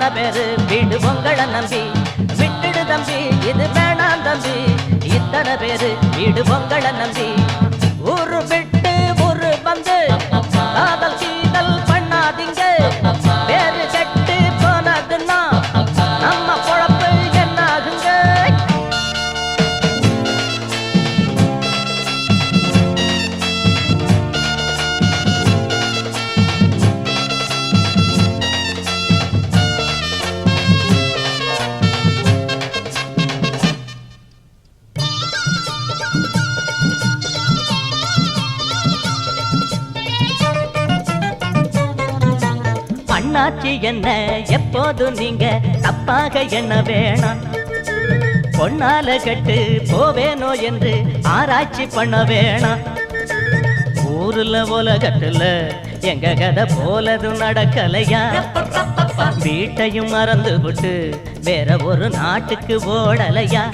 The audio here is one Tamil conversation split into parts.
இத்தனை பேரு வீடு பொங்கலை நம்பி விட்டுடு தம்பி இது வேணாம் தம்பி இத்தனை பேரு வீடு பொங்கலை நம்பி ஊரு விட்டு ஊரு வந்து காதல் கீதல் பண்ணாதீங்க பேரு கெட்டு போனதுன்னா நம்ம பொழப்பு என்ன ஆகுங்க அண்ணாச்சி என்ன எப்போது நீங்க தப்பாக என்ன வேணாம் பொன்னால கட்டு போவேனோ என்று ஆராய்ச்சி பண்ண வேணாம் ஊருல உலகத்துல எங்க கதை போலது நடக்கலையா வீட்டையும் மறந்து விட்டு வேற ஒரு நாட்டுக்கு ஓடலையா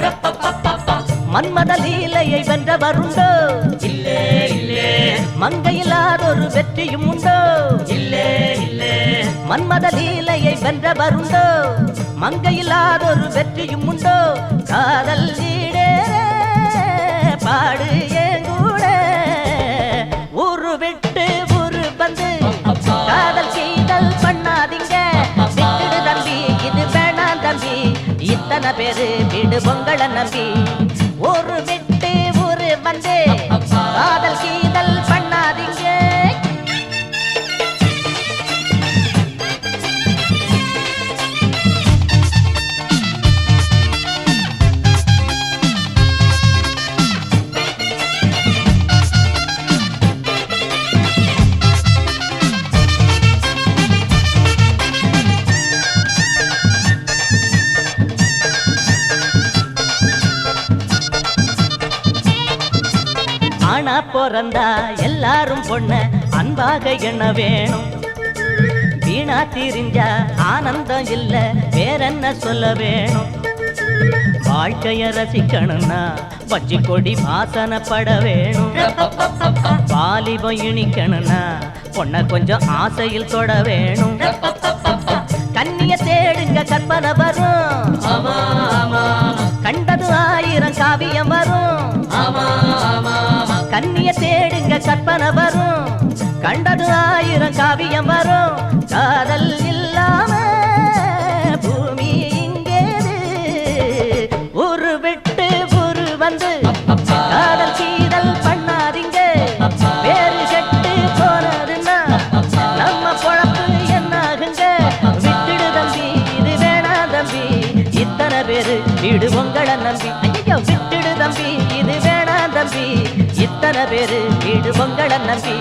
மன்மத லீலையை வென்றவருண்டோ இல்லே இல்லே மங்கையில்லாதொரு வெற்றியும் உண்டோ இல்லே இல்லே மன்மத லீலையை வென்றவருண்டோ மங்கையில்லாதொரு வெற்றியும் உண்டோ காதல் ஈடேற பாடு ஏங்கூட ஊரு விட்டு ஊரு வந்து காதல் கீதல் பண்ணாதீங்க விட்டுடு தம்பி இது வேணாம் தம்பி இத்தனை பேரு வீடு பொங்கலை நம்பி ஊரு விட்டு ஊரு வந்து காதல் கீதல் பண்ணாதீங்க ஆனா பிறந்தா எல்லாரும் பொண்ண அன்பாக என்ன வேணும் வீணா திரிஞ்சா ஆனந்தம் இல்ல வேறென்ன சொல்ல வேணும் வாழ்க்கைய ரசிக்கணும்னா வச்சி கொடி வாசனைப்பட வேணும் வாலிபம் இனிக்கணும்னா பொண்ண கொஞ்சம் ஆசையில் தொட வேணும் கண்ணிய தேடுங்க கற்பனை வரும் கண்டது 1000 காவியம் வரும் கண்ணிய தேடுங்க கற்பனை வரும் கண்டது 1000 காவியம் வரும் காதல் இல்லாம பூமி இங்கேது ஊரு விட்டு ஊரு வந்து காதல் கீதல் பண்ணாதீங்க வேறு கெட்டு போனதுன்னா நம்ம பொழப்பு என்னாகுங்க விட்டுடு தம்பி இது வேணா தம்பி இத்தனை பேரு வீடு பொங்கலை நம்பி ஐயோ விட்டுடு தம்பி இது வேணா தம்பி இத்தனை பேரு வீடு பொங்கலை நம்பி